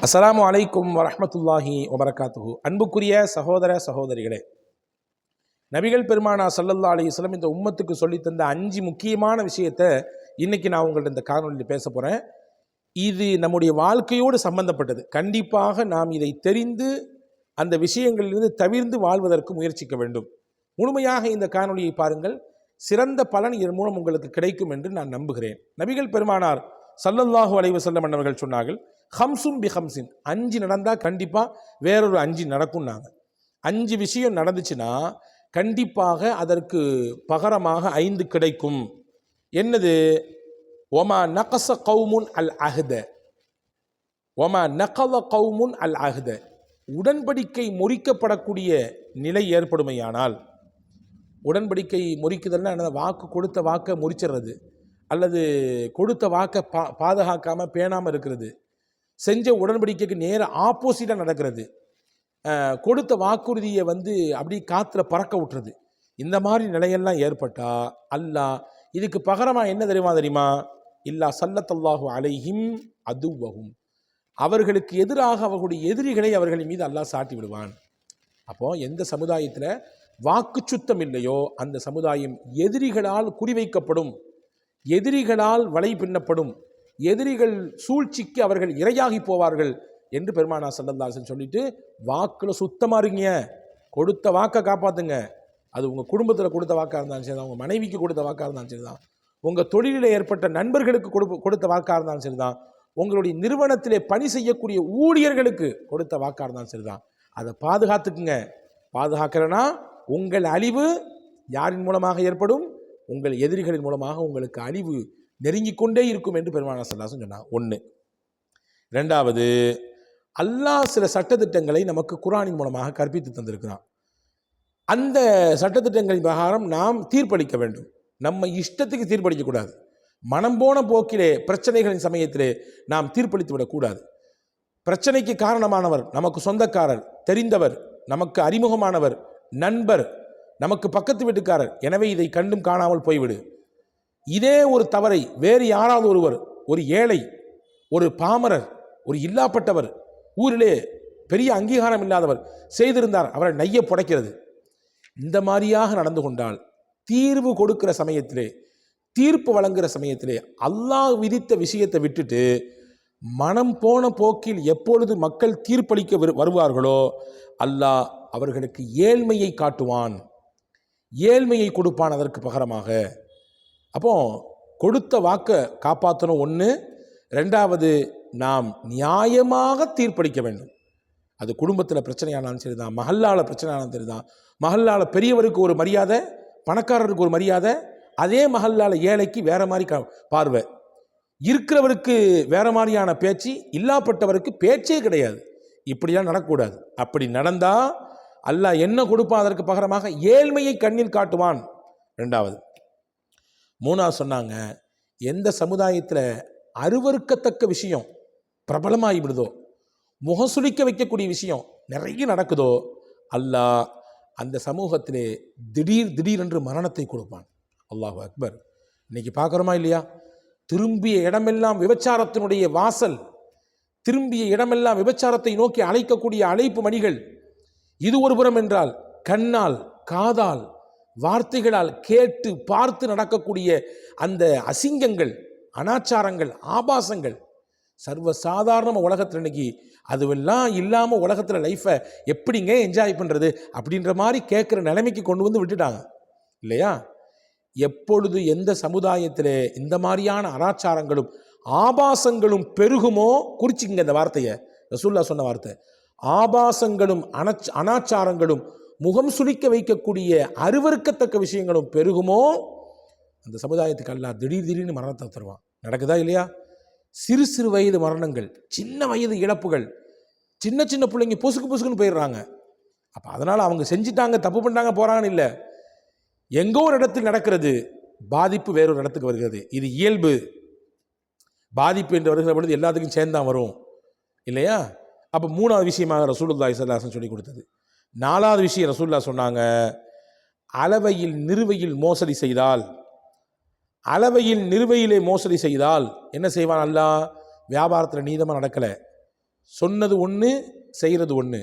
அஸ்ஸலாமு அலைக்கும் வரஹ்மத்துல்லாஹி வபரகாத்துஹு. அன்புக்குரிய சகோதர சகோதரிகளே, நபிகள் பெருமானா ஸல்லல்லாஹு அலைஹி வஸல்லம் இந்த உம்மத்துக்கு சொல்லித்தந்த 5 முக்கியமான விஷயத்தை இன்னைக்கு நான் உங்கள்ட்ட இந்த காணொலியில் பேச போகிறேன். இது நம்முடைய வாழ்க்கையோடு சம்பந்தப்பட்டது. கண்டிப்பாக நாம் இதை தெரிந்து அந்த விஷயங்களிலிருந்து தவிர்ந்து வாழ்வதற்கு முயற்சிக்க வேண்டும். முழுமையாக இந்த காணொலியை பாருங்கள். சிறந்த பலன் இதன் மூலம் உங்களுக்கு கிடைக்கும் என்று நான் நம்புகிறேன். நபிகள் பெருமானார் ஸல்லல்லாஹு அலைஹி வஸல்லம் அவர்கள் சொன்னார்கள், ஹம்சும் பி ஹம்சின், 5 நடந்தால் கண்டிப்பாக வேறொரு 5 நடக்கும்னாங்க. 5 விஷயம் நடந்துச்சுன்னா கண்டிப்பாக அதற்கு பகரமாக 5 கிடைக்கும். என்னது? ஒமா நகச கௌமுன் அல் அஹ்த, ஒமா நகல கௌமுன் அல் அஹ்த, உடன்படிக்கை முறிக்கப்படக்கூடிய நிலை ஏற்படுமையானால், உடன்படிக்கை முறிக்குதல்னா என்ன? வாக்கு கொடுத்த வாக்கை முறிச்சிடுறது, அல்லது கொடுத்த வாக்கை பாதுகாக்காமல் பேணாமல் இருக்கிறது, செஞ்ச உடன்படிக்கைக்கு நேர ஆப்போசிட்டாக நடக்கிறது, கொடுத்த வாக்குறுதியை அப்படி காற்றுல பறக்க விட்டுறது. இந்த மாதிரி நிலையெல்லாம் ஏற்பட்டால் அல்லாஹ் இதுக்கு பகரமாக என்ன தெரியுமா? இல்லா ஸல்லல்லாஹு அலைஹிம் அதுவஹும், அவர்களுக்கு எதிராக அவர்களுடைய எதிரிகளை அவர்களின் மீது அல்லாஹ் சாட்டி விடுவான். அப்போது எந்த சமுதாயத்தில் வாக்கு சுத்தம் இல்லையோ அந்த சமுதாயம் எதிரிகளால் குறிவைக்கப்படும், எதிரிகளால் வலை பின்னப்படும், எதிரிகள் சூழ்ச்சிக்கு அவர்கள் இரையாகி போவார்கள் என்று பெருமானா ஸல்லல்லாஹு அலைஹி வஸல்லம் சொல்லிட்டு, வாக்கில் சுத்தமாக இருங்க, கொடுத்த வாக்கை காப்பாற்றுங்க. அது உங்கள் குடும்பத்தில் கொடுத்த வாக்காக இருந்தாலும் சரி தான், உங்கள் மனைவிக்கு கொடுத்த வாக்காக இருந்தாலும் சரி தான், உங்கள் தொழிலில் ஏற்பட்ட நண்பர்களுக்கு கொடுத்த வாக்காக இருந்தாலும் சரி தான், உங்களுடைய நிறுவனத்திலே பணி செய்யக்கூடிய ஊழியர்களுக்கு கொடுத்த வாக்காக இருந்தாலும் சரி தான், அதை பாதுகாத்துக்குங்க. பாதுகாக்கிறனா உங்கள் அழிவு யாரின் மூலமாக ஏற்படும்? உங்கள் எதிரிகளின் மூலமாக உங்களுக்கு அழிவு நெருங்கிக் கொண்டே இருக்கும் என்று பெருமானார் ஸல்லல்லாஹு அலைஹி வஸல்லம் சொன்னார். 1. 2வது, அல்லாஹ் சில சட்டத்திட்டங்களை நமக்கு குர்ஆனின் மூலமாக கற்பித்து தந்திருக்கிறான். அந்த சட்டத்திட்டங்களின் பிரகாரம் நாம் தீர்ப்பளிக்க வேண்டும். நம்ம இஷ்டத்துக்கு தீர்ப்பளிக்கக்கூடாது. மனம் போன போக்கிலே பிரச்சனைகளின் சமயத்திலே நாம் தீர்ப்பளித்து விடக்கூடாது. பிரச்சனைக்கு காரணமானவர் நமக்கு சொந்தக்காரர், தெரிந்தவர், நமக்கு அறிமுகமானவர், நண்பர், நமக்கு பக்கத்து வீட்டுக்காரர், எனவே இதை கண்டும் காணாமல் போய்விடு. இதே ஒரு தவறை வேறு யாராவது ஒருவர், ஒரு ஏழை, ஒரு பாமரர், ஒரு இல்லாப்பட்டவர், ஊரிலே பெரிய அங்கீகாரம் இல்லாதவர் செய்திருந்தார், அவரை நைய புடைக்கிறது. இந்த மாதிரியாக நடந்து கொண்டால் தீர்வு கொடுக்கிற சமயத்திலே, தீர்ப்பு வழங்குகிற சமயத்திலே அல்லாஹ் விதித்த விஷயத்தை விட்டுட்டு மனம் போன போக்கில் எப்பொழுது மக்கள் தீர்ப்பளிக்க வருவார்களோ அல்லாஹ் அவர்களுக்கு ஏழ்மையை காட்டுவான், ஏழ்மையை கொடுப்பான் அதற்கு பகரமாக. அப்போ கொடுத்த வாக்கை காப்பாற்றணும் 1. 2வது, நாம் நியாயமாக தீர்ப்பளிக்க வேண்டும். அது குடும்பத்தில் பிரச்சனையானாலும் சரி தான், மஹல்லாவில் பிரச்சனையானாலும் சரி தான். மஹல்லாவில் பெரியவருக்கு ஒரு மரியாதை, பணக்காரருக்கு ஒரு மரியாதை, அதே மஹல்லாவில் ஏழைக்கு வேற மாதிரி பார்வை, இருக்கிறவருக்கு வேற மாதிரியான பேச்சு, இல்லாப்பட்டவருக்கு பேச்சே கிடையாது. இப்படிலாம் நடக்கக்கூடாது. அப்படி நடந்தால் அல்லாஹ் என்ன கொடுப்பான்? அதற்கு பகரமாக ஏழ்மையை கண்ணில் காட்டுவான். 2வது. 3வது சொன்னாங்க, எந்த சமுதாயத்தில் அருவருக்கத்தக்க விஷயம் பிரபலமாகி விடுதோ, முகசுளிக்க வைக்கக்கூடிய விஷயம் நிறைய நடக்குதோ, அல்லாஹ் அந்த சமூகத்திலே திடீரென்று மரணத்தை கொடுப்பான். அல்லாஹு அக்பர். இன்னைக்கு பார்க்குறோமா இல்லையா? திரும்பிய இடமெல்லாம் விபச்சாரத்தினுடைய வாசல், திரும்பிய இடமெல்லாம் விபச்சாரத்தை நோக்கி அழைக்கக்கூடிய அழைப்பு மணிகள். இது ஒரு புறம் என்றால், கண்ணால், காதால், வார்த்தைகளால் கேட்டு பார்த்து நடக்கக்கூடிய அந்த அசிங்கங்கள், அனாச்சாரங்கள், ஆபாசங்கள் சர்வசாதாரண உலகத்தில் இன்னைக்கு அதுவெல்லாம் இல்லாமல் உலகத்தில் லைஃப்பை எப்படிங்க என்ஜாய் பண்ணுறது அப்படின்ற மாதிரி கேட்குற நிலைமைக்கு கொண்டு வந்து விட்டுட்டாங்க இல்லையா? எப்பொழுது எந்த சமுதாயத்தில் இந்த மாதிரியான அனாச்சாரங்களும் ஆபாசங்களும் பெருகுமோ, குறிச்சிங்க இந்த வார்த்தையை, ரசூலுல்லாஹ் சொன்ன வார்த்தை, ஆபாசங்களும் அனாச்சாரங்களும் முகம் சுளிக்க வைக்கக்கூடிய அருவருக்கத்தக்க விஷயங்களும் பெருகுமோ, அந்த சமுதாயத்துக்கு அல்லாஹ் திடீர்னு மரணத்தை தருவான். நடக்குதா இல்லையா? சிறு சிறு வயது மரணங்கள், சின்ன வயது இழப்புகள், சின்ன பிள்ளைங்க பொசுக்குன்னு போயிடுறாங்க. அப்போ அதனால் அவங்க செஞ்சிட்டாங்க, தப்பு பண்ணாங்க, போகிறாங்கன்னு இல்லை. எங்கோ ஒரு இடத்தில் நடக்கிறது, பாதிப்பு வேறொரு இடத்துக்கு வருகிறது. இது இயல்பு. பாதிப்பு என்று வருகிற பொழுது எல்லாத்துக்கும் சேர்ந்தான் வரும் இல்லையா? அப்போ 3வது விஷயமாக ரசூலுல்லாஹி ஸல்லல்லாஹு அலைஹி வஸல்லம் சொல்லி கொடுத்தது. 4வது விஷயம் ரசூலுல்லாஹ் சொன்னாங்க, அளவையில் நிறுவையில் மோசடி செய்தால், அளவையில் நிறுவையிலே மோசடி செய்தால் என்ன செய்வான் அல்லாஹ்? வியாபாரத்தில் நீதமாக நடக்கலை, சொன்னது ஒன்று, செய்கிறது ஒன்று.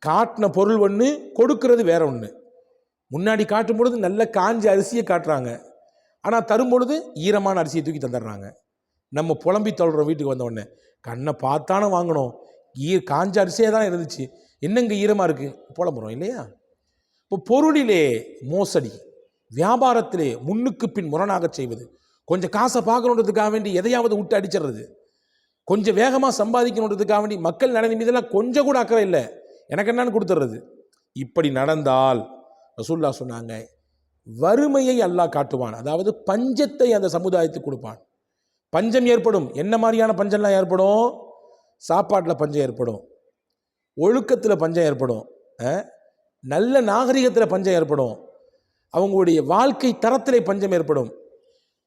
காட்டின பொருள் ஒன்று, கொடுக்கறது வேற ஒன்று. முன்னாடி காட்டும் பொழுது நல்ல காஞ்ச அரிசியை காட்டுறாங்க, ஆனால் தரும் பொழுது ஈரமான அரிசியை தூக்கி தந்துடுறாங்க. நம்ம புலம்பி தள்ளுறோம் வீட்டுக்கு வந்த உடனே, கண்ணை பார்த்தானே வாங்கணும், காஞ்ச அரிசியே தான் இருந்துச்சு, என்னங்க ஈரமாக இருக்குது, புலம்புறோம் இல்லையா? இப்போ பொருளிலே மோசடி, வியாபாரத்திலே முன்னுக்கு பின் முரணாக செய்வது, கொஞ்சம் காசை பார்க்கணுன்றதுக்காக வேண்டி எதையாவது விட்டு அடிச்சிடுறது, கொஞ்சம் வேகமாக சம்பாதிக்கணுன்றதுக்காக வேண்டி மக்கள் நலன் மீதெல்லாம் கொஞ்சம் கூட அக்கறை இல்லை, எனக்கு என்னன்னு கொடுத்துட்றது. இப்படி நடந்தால் ரசூலுல்லாஹ் சொன்னாங்க, வறுமையை அல்லாஹ் காட்டுவான், அதாவது பஞ்சத்தை அந்த சமுதாயத்துக்கு கொடுப்பான். பஞ்சம் ஏற்படும். என்ன மாதிரியான பஞ்சம்லாம் ஏற்படும்? சாப்பாட்டில் பஞ்சம் ஏற்படும், ஒழுக்கத்தில் பஞ்சம் ஏற்படும், நல்ல நாகரிகத்தில் பஞ்சம் ஏற்படும், அவங்களுடைய வாழ்க்கை தரத்திலே பஞ்சம் ஏற்படும்.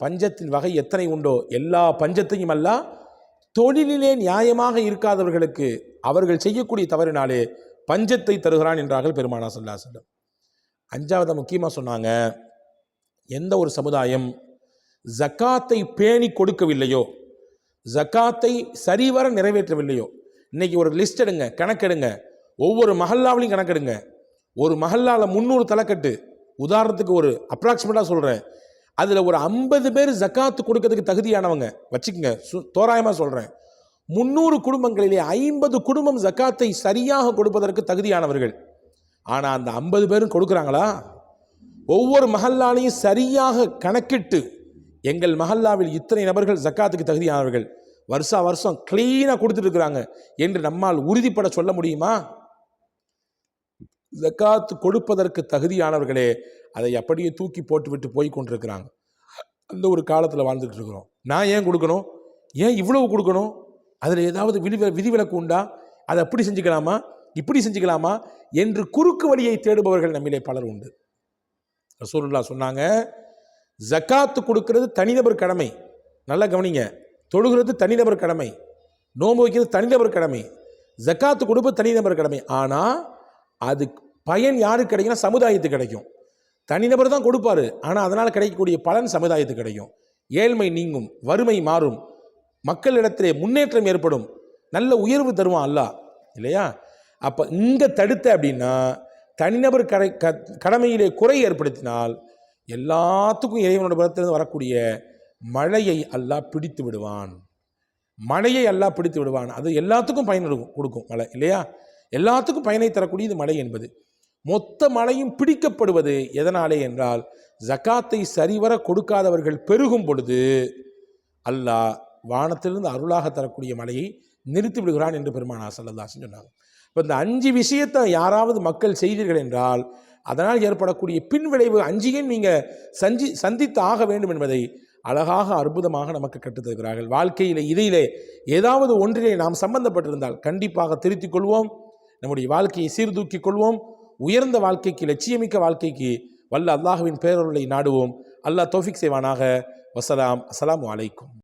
பஞ்சத்தின் வகை எத்தனை உண்டோ எல்லா பஞ்சத்தையும் அல்லாஹ் தொழிலிலே நியாயமாக இருக்காதவர்களுக்கு அவர்கள் செய்யக்கூடிய தவறினாலே பஞ்சத்தை தருகிறான் என்றார்கள் பெருமானார் ஸல்லல்லாஹு அலைஹி வஸல்லம். அஞ்சாவது முக்கியமாக சொன்னாங்க, எந்த ஒரு சமுதாயம் ஜக்காத்தை பேணி கொடுக்கவில்லையோ, ஜக்காத்தை சரிவர நிறைவேற்றவில்லையோ, இன்னைக்கு ஒரு லிஸ்ட் எடுங்க, கணக்கெடுங்க, ஒவ்வொரு மஹல்லாவிலையும் கணக்கெடுங்க. ஒரு மஹல்லாவில் 300 தலைக்கட்டு, உதாரணத்துக்கு ஒரு அப்ராக்சிமேட்டாக சொல்கிறேன், அதில் ஒரு 50 பேர் ஜக்காத்து கொடுக்கறதுக்கு தகுதியானவங்க வச்சுக்கோங்க, தோராயமாக சொல்கிறேன். 300 குடும்பங்களிலே 50 குடும்பம் ஜக்காத்தை சரியாக கொடுப்பதற்கு தகுதியானவர்கள். ஆனால் அந்த 50 பேரும் கொடுக்குறாங்களா? ஒவ்வொரு மஹல்லாலையும் சரியாக கணக்கிட்டு, எங்கள் மஹல்லாவில் இத்தனை நபர்கள் ஜக்காத்துக்கு தகுதியானவர்கள், வருஷா வருஷம் கிளீனாக கொடுத்துட்டு இருக்கிறாங்க என்று நம்மால் உறுதிப்பட சொல்ல முடியுமா? ஜக்காத்து கொடுப்பதற்கு தகுதியானவர்களே அதை அப்படியே தூக்கி போட்டு விட்டு போய் கொண்டிருக்கிறாங்க. அந்த ஒரு காலத்தில் வாழ்ந்துட்டு இருக்கிறோம். நான் ஏன் கொடுக்கணும், ஏன் இவ்வளவு கொடுக்கணும், அதில் ஏதாவது விதிவிலக்கு உண்டா, அதை அப்படி செஞ்சுக்கலாமா, இப்படி செஞ்சுக்கலாமா என்று குறுக்கு வழியை தேடுபவர்கள் நம்மிலே பலர் உண்டு. ரசூலுல்லாஹ் சொன்னாங்க, ஜக்காத்து கொடுக்கிறது தனிநபர் கடமை, நல்லா கவனிங்க, தொழுகிறது தனிநபர் கடமை, நோன்பு வைக்கிறது தனிநபர் கடமை, ஜக்காத்து கொடுப்பது தனிநபர் கடமை. ஆனால் அது பயன் யாருக்கு கிடைக்குன்னா சமுதாயத்துக்கு கிடைக்கும். தனிநபர் தான் கொடுப்பாரு, ஆனால் அதனால் கிடைக்கக்கூடிய பலன் சமுதாயத்துக்கு கிடைக்கும். ஏழ்மை நீங்கும், வறுமை மாறும், மக்களிடத்திலே முன்னேற்றம் ஏற்படும், நல்ல உயர்வு தருவான் அல்லாஹ் இல்லையா? அப்போ இங்கே தடுத்த அப்படின்னா தனிநபர் கடமையிலே குறை ஏற்படுத்தினால் எல்லாத்துக்கும் இறைவனோட புறத்திலிருந்து வரக்கூடிய மழையை அல்லாஹ் பிடித்து விடுவான். மழையை அல்லாஹ் பிடித்து விடுவான். அது எல்லாத்துக்கும் பயன் கொடுக்கும் மழை இல்லையா? எல்லாத்துக்கும் பயனை தரக்கூடியது மழை என்பது. மொத்த மழையும் பிடிக்கப்படுவது எதனாலே என்றால், ஜக்காத்தை சரிவர கொடுக்காதவர்கள் பெருகும் பொழுது அல்லாஹ் வானத்திலிருந்து அருளாக தரக்கூடிய மழையை நிறுத்தி விடுகிறான் என்று பெருமானார் ஸல்லல்லாஹு அலைஹி வஸல்லம் சொன்னாங்க. இப்போ இந்த 5 விஷயத்தை யாராவது மக்கள் செய்தீர்கள் என்றால் அதனால் ஏற்படக்கூடிய பின்விளைவு 5ஐயும் நீங்கள் சந்தித்து ஆக வேண்டும் என்பதை அழகாக அற்புதமாக நமக்கு கற்றுத்தருகிறார்கள். வாழ்க்கையில் இதிலே ஏதாவது ஒன்றிலே நாம் சம்பந்தப்பட்டிருந்தால் கண்டிப்பாக திருத்திக் கொள்வோம், நம்முடைய வாழ்க்கையை சீர்தூக்கிக் கொள்வோம், உயர்ந்த வாழ்க்கைக்கு, லட்சியமிக்க வாழ்க்கைக்கு வல்ல அல்லாஹ்வின் பேரருளை நாடுவோம். அல்லாஹ் தௌஃபீக் செய்வானாக. வஸலாம். அஸ்ஸலாமு அலைக்கும்.